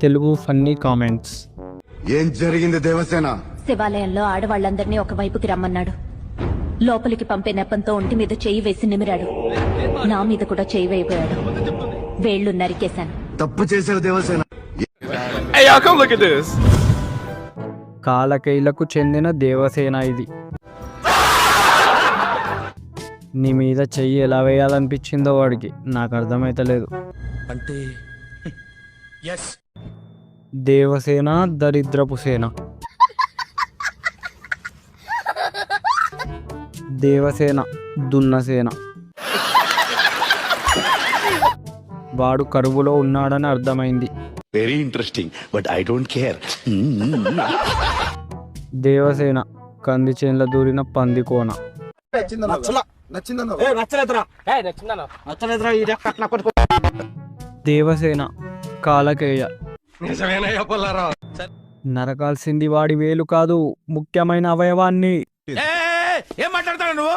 Telugu funny comments. ఏం జరిగింది దేవసేన? శివాలయంలో ఆడవాళ్లందరినీ ఒకవైపుకి రమ్మన్నాడు. లోపలికి పంపే నెపంతో ఒంటి మీద చెయ్యి వేసి నిమిరాడు. నా మీద కూడా చెయ్యి వేయబోయాడు. వేళ్లు నరికేశాను. తప్పు చేశావు Devasena. Hey, y'all, come look at this. కాలకైలకు చెందిన దేవసేన ఇది. నీ మీద చెయ్యి ఎలా వేయాలనిపించిందో వాడికి, నాకు అర్థమైతలేదు. అంటే దేవసేన దరిద్రపు సేన. దేవసేన దున్నసేన. వాడు కరువులో ఉన్నాడని అర్థమైంది. Very interesting but I don't care. Devasena కంది చేన్ల దూరిన పందికోన. దేవసేన కాలకేయ. నరకాల్సింది వాడి వేలు కాదు, ముఖ్యమైన అవయవాన్ని. ఏం మాట్లాడతావు నువ్వు?